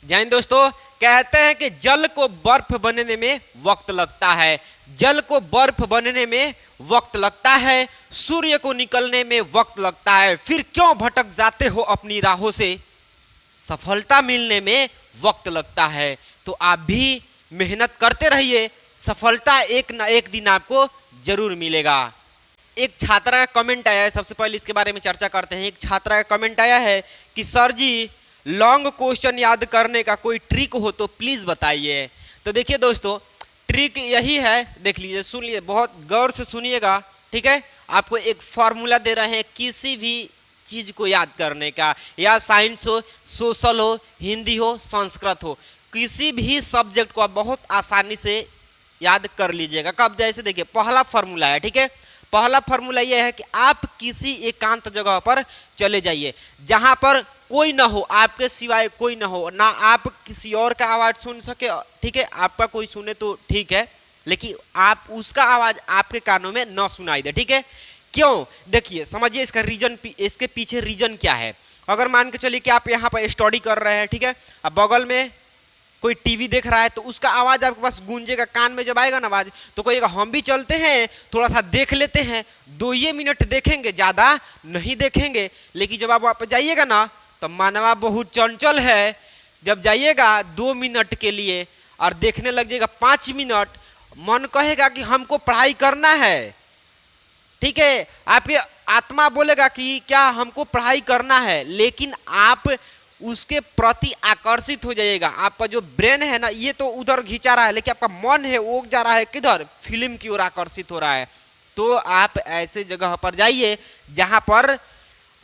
जय हिंद दोस्तों। कहते हैं कि जल को बर्फ बनने में वक्त लगता है, जल को बर्फ बनने में वक्त लगता है, सूर्य को निकलने में वक्त लगता है, फिर क्यों भटक जाते हो अपनी राहों से, सफलता मिलने में वक्त लगता है। तो आप भी मेहनत करते रहिए, सफलता एक ना एक दिन आपको जरूर मिलेगा। एक छात्रा का कमेंट आया है, सबसे पहले इसके बारे में चर्चा करते हैं। एक छात्रा का कमेंट आया है कि सर जी लॉन्ग क्वेश्चन याद करने का कोई ट्रिक हो तो प्लीज बताइए। तो देखिए दोस्तों, ट्रिक यही है, देख लीजिए, सुन लीजिए, बहुत गौर से सुनिएगा, ठीक है। आपको एक फॉर्मूला दे रहे हैं किसी भी चीज को याद करने का, या साइंस हो, सोशल हो, हिंदी हो, संस्कृत हो, किसी भी सब्जेक्ट को आप बहुत आसानी से याद कर लीजिएगा। कब? जैसे देखिए, पहला फॉर्मूला है, ठीक है। पहला फॉर्मूला यह है कि आप किसी एकांत जगह पर चले जाइए जहां पर कोई ना हो, आपके सिवाय कोई ना हो, ना आप किसी और का आवाज सुन सके, ठीक है। आपका कोई सुने तो ठीक है, लेकिन आप उसका आवाज आपके कानों में न सुनाई दे, ठीक है। क्यों? देखिए, समझिए इसका रीजन, इसके पीछे रीजन क्या है। अगर मान के चलिए कि आप यहाँ पर स्टडी कर रहे हैं, ठीक है, अब बगल में कोई टीवी देख रहा है तो उसका आवाज आपके पास गूंजेगा, कान में जब आएगा ना आवाज, तो कहिएगा हम भी चलते हैं, थोड़ा सा देख लेते हैं, 2 मिनट देखेंगे, ज्यादा नहीं देखेंगे। लेकिन जब आप वापस जाइएगा ना, तो मानवा बहुत चंचल है, जब जाइएगा 2 मिनट के लिए और देखने लग जाएगा 5 मिनट, मन कहेगा कि हमको पढ़ाई करना है, ठीक है। आपकी आत्मा बोलेगा कि क्या हमको पढ़ाई करना है, लेकिन आप उसके प्रति आकर्षित हो जाइएगा। आपका जो ब्रेन है ना, ये तो उधर खिंचा रहा है, लेकिन आपका मन है वो जा रहा है किधर? फिल्म की ओर आकर्षित हो रहा है। तो आप ऐसे जगह पर जाइए जहां पर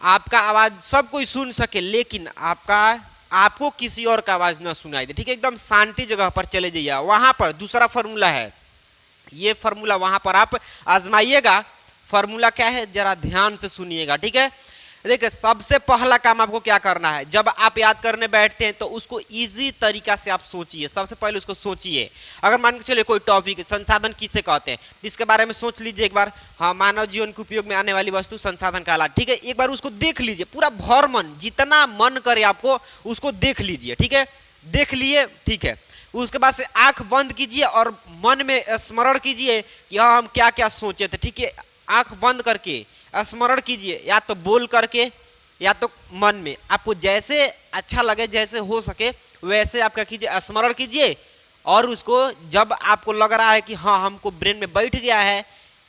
आपका आवाज सब कोई सुन सके, लेकिन आपको किसी और का आवाज ना सुनाई दे, ठीक है। एकदम शांति जगह पर चले जाइए। वहां पर दूसरा फॉर्मूला है, ये फॉर्मूला वहां पर आप आजमाइएगा। फॉर्मूला क्या है, जरा ध्यान से सुनिएगा, ठीक है। देखिए, सबसे पहला काम आपको क्या करना है, जब आप याद करने बैठते हैं तो उसको इजी तरीका से आप सोचिए। सबसे पहले उसको सोचिए। अगर मान के चलिए कोई टॉपिक, संसाधन किसे कहते हैं, इसके बारे में सोच लीजिए एक बार। हाँ, मानव जीवन के उपयोग में आने वाली वस्तु संसाधन कहलाती, ठीक है। एक बार उसको देख लीजिए, पूरा भर मन, जितना मन करे आपको उसको देख लीजिए, ठीक है। देख लिए, ठीक है। उसके बाद से आंख बंद कीजिए और मन में स्मरण कीजिए कि हाँ हम क्या क्या सोचे थे, ठीक है। आंख बंद करके स्मरण कीजिए, या तो बोल करके या तो मन में, आपको जैसे अच्छा लगे, जैसे हो सके वैसे आप क्या कीजिए, स्मरण कीजिए। और उसको जब आपको लग रहा है कि हाँ हमको ब्रेन में बैठ गया है,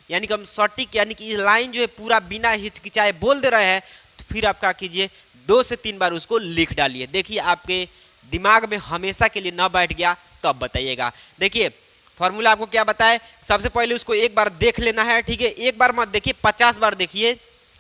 यानी कि हम सटीक, यानी कि लाइन जो है पूरा बिना हिचकिचाए बोल दे रहे हैं, तो फिर आप क्या कीजिए, 2 से 3 बार उसको लिख डालिए। देखिए आपके दिमाग में हमेशा के लिए न बैठ गया तो अब बताइएगा। देखिए फॉर्मूला आपको क्या बताए, सबसे पहले उसको एक बार देख लेना है, ठीक है। एक बार मत देखिए, 50 बार देखिए,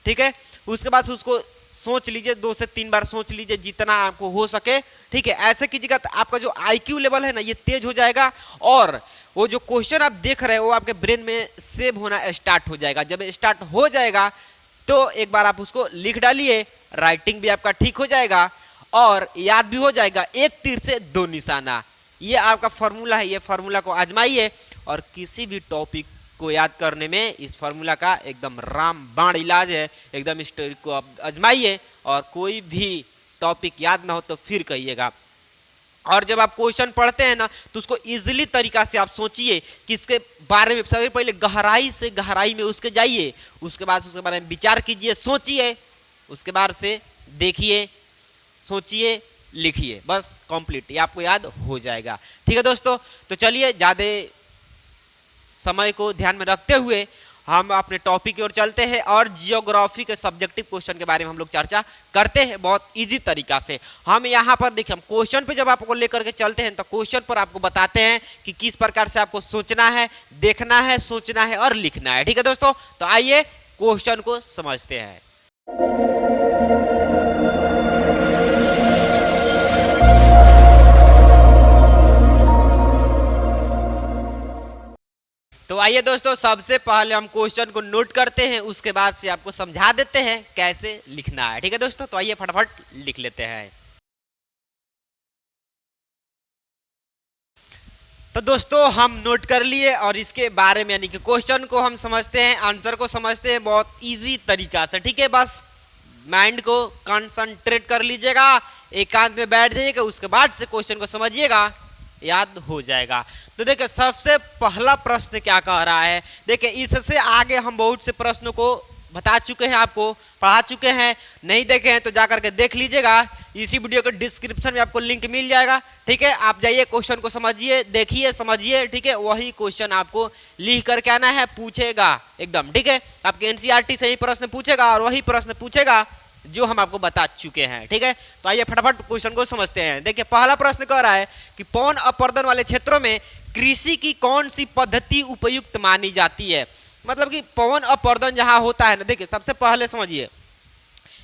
ठीक है। उसके बाद उसको सोच लीजिए, 2 से 3 बार सोच लीजिए, जितना आपको हो सके, ठीक है। ऐसे कीजिएगा तो आपका जो IQ लेवल है ना, ये तेज हो जाएगा, और वो जो क्वेश्चन आप देख रहे हैं वो आपके ब्रेन में सेव होना स्टार्ट हो जाएगा। जब स्टार्ट हो जाएगा तो एक बार आप उसको लिख डालिए, राइटिंग भी आपका ठीक हो जाएगा और याद भी हो जाएगा। एक तीर से 2 निशाना, ये आपका फॉर्मूला है। ये फॉर्मूला को आजमाइए और किसी भी टॉपिक को याद करने में इस फॉर्मूला का एकदम रामबाण इलाज है। एकदम इस ट्रिक को आप आजमाइए, और कोई भी टॉपिक याद ना हो तो फिर कहिएगा। और जब आप क्वेश्चन पढ़ते हैं ना, तो उसको इजीली तरीका से आप सोचिए कि इसके बारे में सबसे पहले गहराई से गहराई में उसके जाइए, उसके बाद उसके बारे में विचार कीजिए, सोचिए, उसके बाद से देखिए, सोचिए, लिखिए, बस कंप्लीट, ये आपको याद हो जाएगा, ठीक है दोस्तों। तो चलिए, ज़्यादा समय को ध्यान में रखते हुए हम अपने टॉपिक की ओर चलते हैं और जियोग्राफी के सब्जेक्टिव क्वेश्चन के बारे में हम लोग चर्चा करते हैं बहुत इजी तरीका से। हम यहाँ पर देखिए, हम क्वेश्चन पे जब आपको लेकर के चलते हैं तो क्वेश्चन पर आपको बताते हैं कि किस प्रकार से आपको सोचना है, देखना है, सोचना है और लिखना है, ठीक है दोस्तों। तो आइए क्वेश्चन को समझते हैं। तो आइए दोस्तों, सबसे पहले हम क्वेश्चन को नोट करते हैं, उसके बाद से आपको समझा देते हैं कैसे लिखना है, ठीक है दोस्तों। तो आइए फटाफट लिख लेते हैं। तो दोस्तों हम नोट कर लिए और इसके बारे में, यानी कि क्वेश्चन को हम समझते हैं, आंसर को समझते हैं बहुत इजी तरीका से, ठीक है। बस माइंड को कंसंट्रेट कर लीजिएगा, एकांत में बैठ जाइएगा, उसके बाद से क्वेश्चन को समझिएगा, याद हो जाएगा। तो देखिए सबसे पहला प्रश्न क्या कह रहा है, देखिए इससे आगे हम बहुत से प्रश्नों को बता चुके हैं, आपको पढ़ा चुके हैं, नहीं देखे हैं तो जाकर के देख लीजिएगा, इसी वीडियो के डिस्क्रिप्शन में आपको लिंक मिल जाएगा। ठीक है, आप जाइए क्वेश्चन को समझिए, देखिए, समझिए। ठीक है, वही क्वेश्चन आपको लिख करके आना है, पूछेगा एकदम। ठीक है, आपके एनसीईआरटी से ही प्रश्न पूछेगा और वही प्रश्न पूछेगा जो हम आपको बता चुके हैं। ठीक है, तो आइए फटाफट क्वेश्चन को समझते हैं। देखिए पहला प्रश्न कह रहा है कि पवन अपर्दन वाले क्षेत्रों में कृषि की कौन सी पद्धति उपयुक्त मानी जाती है। मतलब कि पवन अपर्दन जहां होता है ना, देखिए सबसे पहले समझिए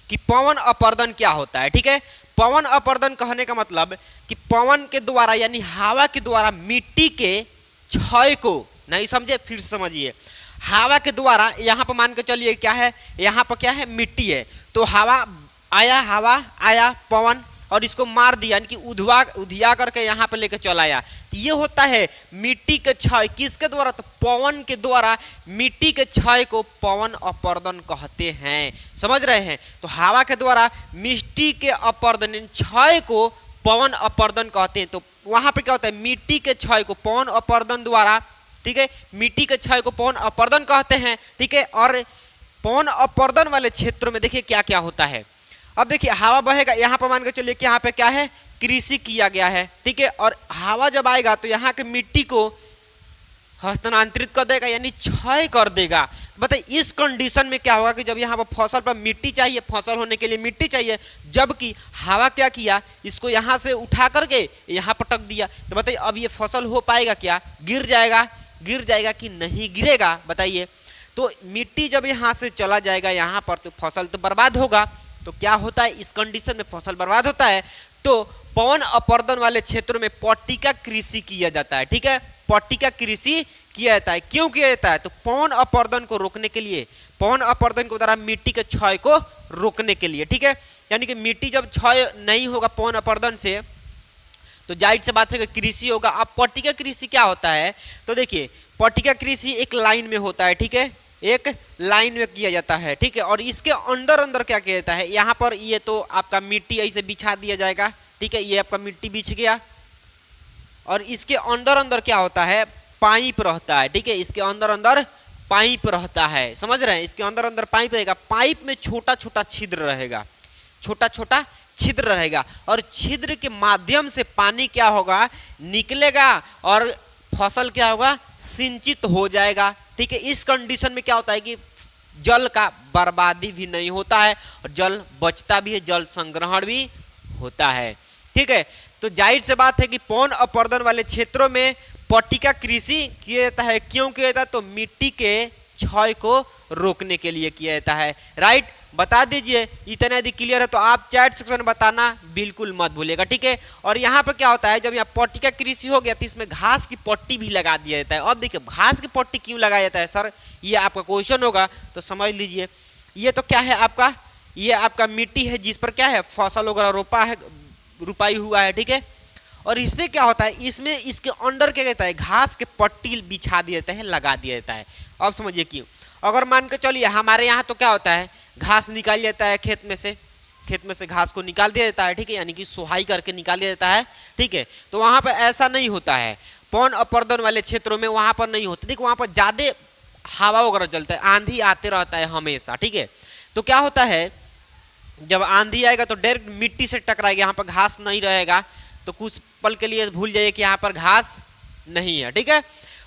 कि पवन अपर्दन क्या होता है। ठीक है, पवन अपर्दन कहने का मतलब कि पवन के द्वारा यानी हवा के द्वारा मिट्टी के क्षय को, नहीं समझे फिर से समझिए, हवा के द्वारा यहाँ पर मान के चलिए क्या है, यहाँ पर क्या है, मिट्टी है, तो हवा आया पवन और इसको मार दिया, यानी कि उधिया करके यहाँ पे लेके चला आया, तो ये होता है मिट्टी के क्षय। किसके द्वारा, तो पवन के द्वारा मिट्टी के क्षय को पवन अपर्दन कहते हैं। समझ रहे हैं, तो हवा के द्वारा मिट्टी के अपर्दन क्षय को पवन अपर्दन कहते हैं। तो वहां पे क्या होता है, मिट्टी के क्षय को पवन अपर्दन द्वारा, ठीक है, मिट्टी के क्षय को पवन अपर्दन कहते हैं। ठीक है, और पवन अपर्दन वाले क्षेत्रों में देखिए क्या क्या होता है। अब देखिए हवा बहेगा, यहाँ पर मान के चलिए कि यहाँ पे क्या है, कृषि किया गया है। ठीक है, और हवा जब आएगा तो यहाँ के मिट्टी को हस्तांतरित कर देगा, यानी क्षय कर देगा। बताइए इस कंडीशन में क्या होगा कि जब यहाँ पर फसल पर मिट्टी चाहिए, फसल होने के लिए मिट्टी चाहिए, जबकि हवा क्या किया, इसको यहाँ से उठा करके यहाँ पटक दिया, तो बताइए अब ये फसल हो पाएगा क्या, गिर जाएगा कि नहीं गिरेगा, बताइए। तो मिट्टी जब यहाँ से चला जाएगा यहाँ पर तो फसल तो बर्बाद होगा। तो क्या होता है, इस कंडीशन में फसल बर्बाद होता है। तो पवन अपर्दन वाले क्षेत्रों में पट्टिका कृषि किया जाता है। ठीक है, पट्टिका कृषि किया जाता है। क्यों किया जाता है, तो पवन अपर्दन को रोकने के लिए, पवन अपर्दन के द्वारा मिट्टी के क्षय को रोकने के लिए। ठीक है, यानी कि मिट्टी जब क्षय नहीं होगा पवन अपर्दन से तो जाहिर से बात है कि कृषि होगा। अब पट्टिका कृषि क्या होता है, तो देखिए पट्टिका कृषि एक लाइन में होता है। ठीक है, एक लाइन में किया जाता है। ठीक है, और इसके अंदर क्या किया जाता है, यहाँ पर ये तो आपका मिट्टी ऐसे बिछा दिया जाएगा। ठीक है, ये आपका मिट्टी बिछ गया और इसके अंदर क्या होता है, पाइप रहता है। ठीक है, इसके अंदर पाइप रहता है, समझ रहे हैं, इसके अंदर पाइप रहेगा, पाइप में छोटा छोटा छिद्र रहेगा, छोटा छोटा छिद्र रहेगा, और छिद्र के माध्यम से पानी क्या होगा, निकलेगा और फसल क्या होगा, सिंचित हो जाएगा। ठीक है, इस कंडीशन में क्या होता है कि जल का बर्बादी भी नहीं होता है और जल बचता भी है, जल संग्रहण भी होता है। ठीक है, तो जाहिर से बात है कि पवन अपर्दन वाले क्षेत्रों में पट्टिका कृषि किया जाता है। क्यों किया जाता है, तो मिट्टी के क्षय को रोकने के लिए किया जाता है। राइट, बता दीजिए, इतना यदि क्लियर है तो आप चैट सेक्शन में बताना बिल्कुल मत भूलिएगा। ठीक है, और यहाँ पर क्या होता है, जब यहाँ पट्टिका कृषि हो गया तो इसमें घास की पट्टी भी लगा दिया जाता है। अब देखिए घास की पट्टी क्यों लगाया जाता है सर, ये आपका क्वेश्चन होगा, तो समझ लीजिए। ये तो क्या है आपका, ये आपका मिट्टी है जिस पर क्या है, फसल वगैरह रुपाई हुआ है। ठीक है, और इसमें क्या होता है, इसमें इसके अंदर क्या कहता है, घास के पट्टी बिछा दिया जाता है, लगा दिया जाता है। अब समझिए क्यों। अगर मान के चलिए हमारे यहाँ तो क्या होता है, घास निकाल जाता है खेत में से घास को निकाल दिया जाता है। ठीक है, यानी कि सोहाई करके निकाल दिया जाता है। ठीक है, तो वहाँ पर ऐसा नहीं होता है, पवन अपर्दन वाले क्षेत्रों में वहाँ पर नहीं होता। देखो वहाँ पर ज़्यादा हवा वगैरह चलता है, आंधी आते रहता है हमेशा। ठीक है, तो क्या होता है, जब आंधी आएगा तो डायरेक्ट मिट्टी से टकराएगा, यहाँ पर घास नहीं रहेगा, तो कुछ पल के लिए भूल जाइए कि यहाँ पर घास नहीं है। ठीक है,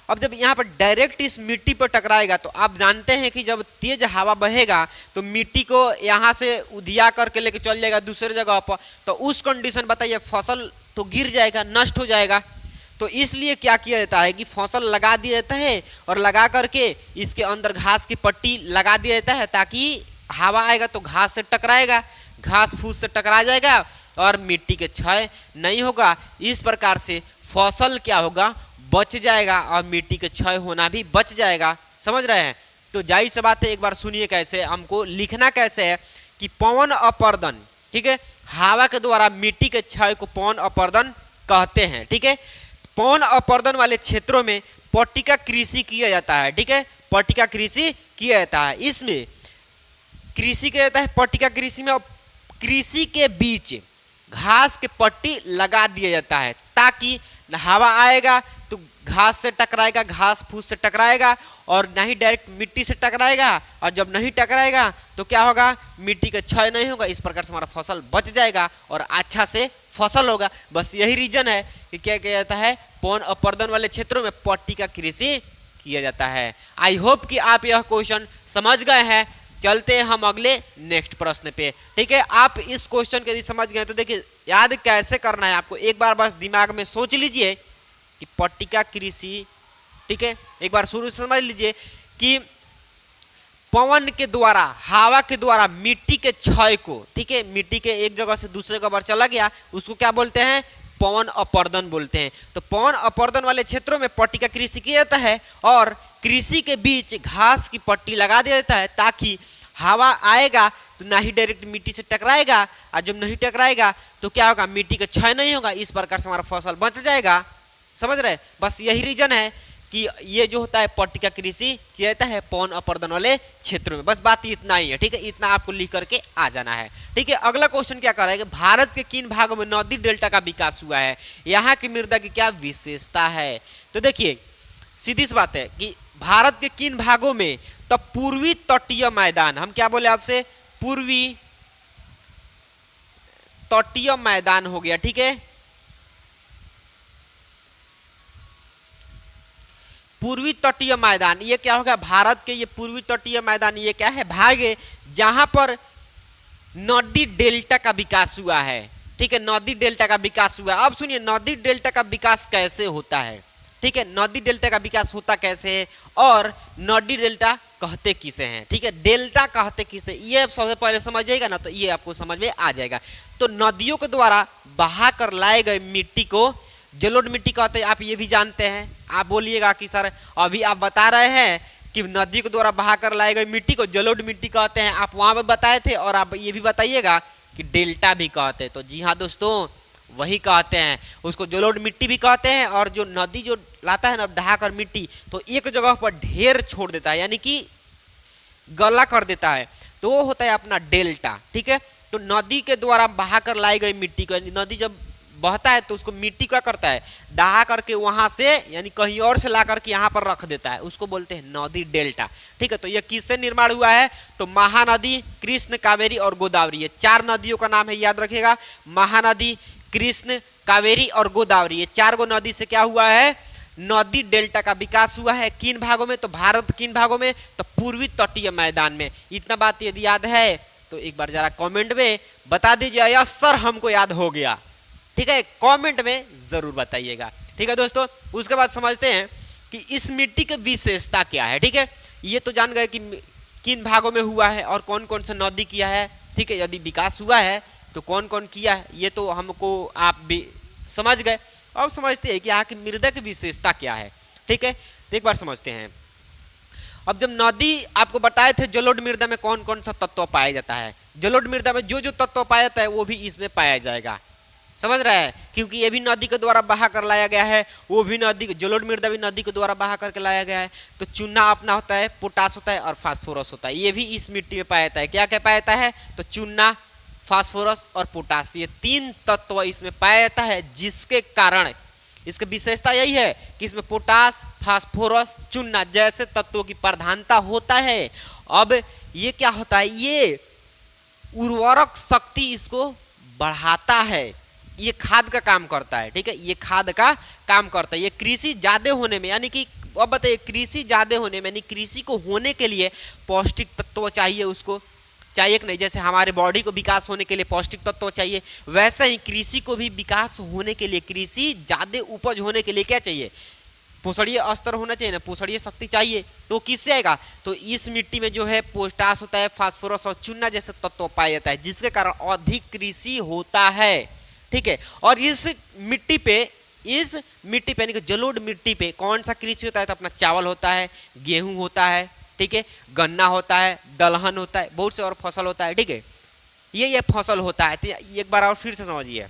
अब जब यहाँ पर डायरेक्ट इस मिट्टी पर टकराएगा तो आप जानते हैं कि जब तेज हवा बहेगा तो मिट्टी को यहाँ से उधिया करके लेके चल जाएगा दूसरे जगह पर, तो उस कंडीशन बताइए फसल तो गिर जाएगा, नष्ट हो जाएगा। तो इसलिए क्या किया जाता है कि फसल लगा दिया जाता है और लगा करके इसके अंदर घास की पट्टी लगा दिया जाता है, ताकि हवा आएगा तो घास से टकराएगा, घास फूस से टकरा जाएगा और मिट्टी के क्षय नहीं होगा। इस प्रकार से फसल क्या होगा, बच जाएगा और मिट्टी के क्षय होना भी बच जाएगा। समझ रहे हैं, तो जाहिर सी बात है, एक बार सुनिए कैसे हमको लिखना कैसे है कि पवन अपर्दन, ठीक है, हवा के द्वारा मिट्टी के क्षय को पवन अपर्दन कहते हैं। ठीक है, पवन अपर्दन वाले क्षेत्रों में पट्टिका कृषि किया जाता है। ठीक है, पट्टिका कृषि किया जाता है। इसमें कृषि किया जाता है पट्टिका कृषि में, और कृषि के बीच घास के पट्टी लगा दिया जाता है ताकि हवा आएगा तो घास से टकराएगा, घास फूस से टकराएगा और नहीं डायरेक्ट मिट्टी से टकराएगा, और जब नहीं टकराएगा तो क्या होगा, मिट्टी का क्षय नहीं होगा। इस प्रकार से हमारा फसल बच जाएगा और अच्छा से फसल होगा। बस यही रीजन है कि क्या किया जाता है, पवन अपर्दन वाले क्षेत्रों में पट्टी का कृषि किया जाता है। आई होप कि आप यह क्वेश्चन समझ गए हैं। चलते हैं हम अगले नेक्स्ट प्रश्न पे। ठीक है, आप इस क्वेश्चन के यदि समझ गए तो देखिए याद कैसे करना है आपको, एक बार बस दिमाग में सोच लीजिए कि पट्टिका कृषि, ठीक है, एक बार शुरू से समझ लीजिए कि पवन के द्वारा, हवा के द्वारा मिट्टी के क्षय को, ठीक है, मिट्टी के एक जगह से दूसरे जगह पर चला गया, उसको क्या बोलते हैं, पवन अपर्दन बोलते हैं। तो पवन अपर्दन वाले क्षेत्रों में पट्टिका कृषि किया जाता है और कृषि के बीच घास की पट्टी लगा दिया जाता है ताकि हवा आएगा तो ना ही डायरेक्ट मिट्टी से टकराएगा, और जब नहीं टकराएगा तो क्या होगा, मिट्टी का क्षय नहीं होगा। इस प्रकार से हमारा फसल बच जाएगा। समझ रहे, बस यही रीजन है कि ये जो होता है पट्टिका कृषि किया जाता है पवन अपर्दन वाले क्षेत्रों में। बस बात इतना ही है। ठीक है, इतना आपको लिख करके आ जाना है। ठीक है, अगला क्वेश्चन क्या कर रहा है कि भारत के किन भागों में नदी डेल्टा का विकास हुआ है, यहाँ की मृदा की क्या विशेषता है। तो देखिए सीधी सी बात है कि भारत के किन भागों में, तो पूर्वी तटीय मैदान, हम क्या बोले आपसे, पूर्वी तटीय मैदान हो गया। ठीक है, पूर्वी तटीय मैदान, ये क्या होगा, भारत के ये पूर्वी तटीय मैदान ये क्या है, भाग है जहां पर नदी डेल्टा का विकास हुआ है। ठीक है, नदी डेल्टा का विकास हुआ है। अब सुनिए नदी डेल्टा का विकास कैसे होता है। ठीक है, नदी डेल्टा का विकास होता कैसे है और नदी डेल्टा कहते किसे हैं। ठीक है, डेल्टा कहते किसे, ये सबसे पहले समझिएगा ना तो ये आपको समझ में आ जाएगा। तो नदियों के द्वारा बहा कर लाए गए मिट्टी को जलोढ़ मिट्टी कहते हैं। आप ये भी जानते हैं, आप बोलिएगा कि सर अभी आप बता रहे हैं कि नदी के द्वारा बहा कर लाए गए मिट्टी को जलोढ़ मिट्टी कहते हैं, आप वहां पर बताए थे, और आप ये भी बताइएगा कि डेल्टा भी कहते हैं। तो जी हाँ दोस्तों, वही कहते हैं, उसको जलोढ़ मिट्टी भी कहते हैं। और जो नदी जो लाता है ना बहा कर मिट्टी, तो एक जगह पर ढेर छोड़ देता है, यानी कि गला कर देता है, तो वो होता है अपना डेल्टा। ठीक है, तो नदी के द्वारा बहा कर लाई गई मिट्टी को, नदी जब बहता है तो उसको मिट्टी क्या करता है, दहा करके वहां से यानी कहीं और से ला करके यहाँ पर रख देता है, उसको बोलते हैं नदी डेल्टा। ठीक है, तो ये किससे निर्माण हुआ है, तो महानदी, कृष्ण, कावेरी और गोदावरी, ये चार नदियों का नाम है, याद रखिएगा। महानदी, कृष्ण, कावेरी और गोदावरी, ये चार गो नदी से क्या हुआ है, नदी डेल्टा का विकास हुआ है। किन भागों में, तो भारत किन भागों में, तो पूर्वी तटीय मैदान में। इतना बात यदि याद है तो एक बार जरा कमेंट में बता दीजिए, या सर हमको याद हो गया। ठीक है, कमेंट में जरूर बताइएगा। ठीक है दोस्तों, उसके बाद समझते हैं कि इस मिट्टी की विशेषता क्या है। ठीक है, ये तो जान गए कि किन भागों में हुआ है और कौन कौन सा नदी किया है। ठीक है, यदि विकास हुआ है तो कौन कौन किया है, ये तो हमको आप भी समझ गए। अब समझते हैं कि यहाँ की मृदा की विशेषता क्या है। ठीक है, तो एक बार समझते हैं। अब जब नदी आपको बताए थे जलोढ़ मृदा में कौन कौन सा तत्व पाया जाता है, जलोढ़ मृदा में जो जो तत्व पाया जाता है वो भी इसमें पाया जाएगा। समझ रहा है, क्योंकि ये भी नदी के द्वारा बहा कर लाया गया है, वो भी नदी, जलोढ़ मृदा भी नदी के द्वारा बहा करके लाया गया है। तो चूना अपना होता है, पोटास होता है और फास्फोरस होता है, ये भी इस मिट्टी में पाया जाता है। क्या क्या पाया जाता है, तो चूना, फास्फोरस और पोटास, ये तीन तत्व इसमें पाया जाता है, जिसके कारण इसकी विशेषता यही है कि इसमें पोटास, फास्फोरस, चूना जैसे तत्वों की प्रधानता होता है। अब ये क्या होता है, ये उर्वरक शक्ति इसको बढ़ाता है, ये खाद का काम करता है। ठीक है, ये खाद का काम करता है। ये कृषि ज्यादा होने में, यानी कि अब बताइए कृषि ज्यादा होने में, यानी कृषि को होने के लिए पौष्टिक तत्व चाहिए, उसको चाहिए कि नहीं, जैसे हमारे बॉडी को विकास होने के लिए पौष्टिक तत्व चाहिए, वैसे ही कृषि को भी विकास होने के लिए, कृषि ज्यादा उपज होने के लिए क्या चाहिए, पोषणीय स्तर होना चाहिए ना, पोषणीय शक्ति चाहिए। तो किससे आएगा, तो इस मिट्टी में जो है पोटास होता है, फास्फोरस और चूना जैसे तत्व पाया जाता है, जिसके कारण अधिक कृषि होता है। ठीक है, और इस मिट्टी पे यानी कि जलोढ़ मिट्टी पे कौन सा कृषि होता है, तो अपना चावल होता है, गेहूं होता है, ठीक है, गन्ना होता है, दलहन होता है, बहुत से और फसल होता है। ठीक है, ये फसल होता है। तो एक बार और फिर से समझिए,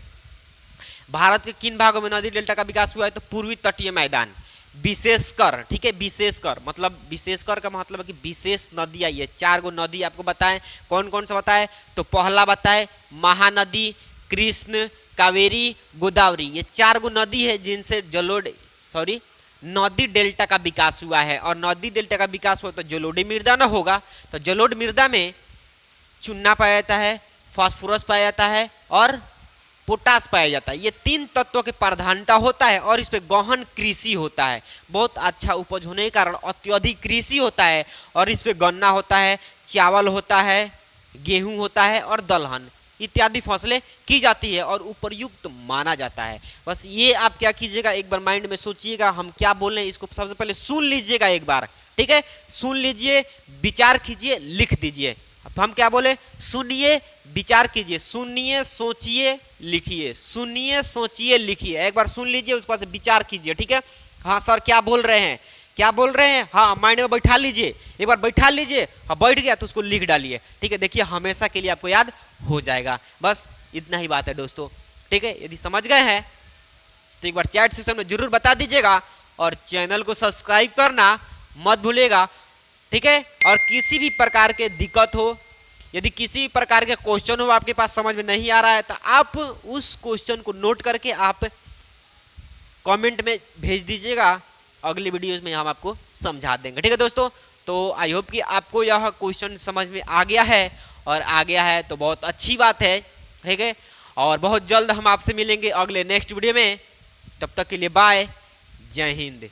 भारत के किन भागों में नदी डेल्टा का विकास हुआ है, तो पूर्वी तटीय मैदान, विशेषकर, ठीक है, विशेषकर मतलब विशेषकर का मतलब है कि विशेष नदियां, ये 4 गो नदी आपको बताएं। कौन कौन सा बताए? तो पहला बताए महानदी, कृष्ण, कावेरी, गोदावरी, ये 4 गो नदी है जिनसे नदी डेल्टा का विकास हुआ है। और नदी डेल्टा का विकास हुआ तो जलोढ़ मृदा ना होगा, तो जलोढ़ मृदा में चूना पाया जाता है, फास्फोरस पाया जाता है और पोटास पाया जाता है। ये 3 तत्वों की प्रधानता होता है और इस पे गहन कृषि होता है। बहुत अच्छा उपज होने के कारण अत्यधिक कृषि होता है और इस पे गन्ना होता है, चावल होता है, गेहूं होता है और दलहन इत्यादि फसलें की जाती है और उपयुक्त माना जाता है। बस ये आप क्या कीजिएगा, एक बार माइंड में सोचिएगा हम क्या बोल रहे हैं, इसको सबसे पहले सुन लीजिएगा एक बार, ठीक है, सुन लीजिए, विचार कीजिए, लिख दीजिए। अब हम क्या बोले? सुनिए, विचार कीजिए, सुनिए, सोचिए, लिखिए, सुनिए, सोचिए, लिखिए। एक बार सुन लीजिए, उसके बाद विचार कीजिए, ठीक है। हाँ सर क्या बोल रहे हैं, क्या बोल रहे हैं, हाँ माइंड में बैठा लीजिए, एक बार बैठा लीजिए। हाँ बैठ गया तो उसको लिख डालिए, ठीक है। देखिए हमेशा के लिए आपको याद हो जाएगा। बस इतना ही बात है दोस्तों, ठीक है। यदि समझ गए हैं तो एक बार चैट सेक्शन में जरूर बता दीजिएगा और चैनल को सब्सक्राइब करना मत भूलिएगा, ठीक है। और किसी भी प्रकार के दिक्कत हो, यदि किसी प्रकार के क्वेश्चन हो आपके पास समझ में नहीं आ रहा है, तो आप उस क्वेश्चन को नोट करके आप कमेंट में भेज दीजिएगा, अगली वीडियोस में हम आपको समझा देंगे, ठीक है दोस्तों। तो आई होप कि आपको यह क्वेश्चन समझ में आ गया है, और आ गया है तो बहुत अच्छी बात है, ठीक है। और बहुत जल्द हम आपसे मिलेंगे अगले नेक्स्ट वीडियो में, तब तक के लिए बाय, जय हिंद।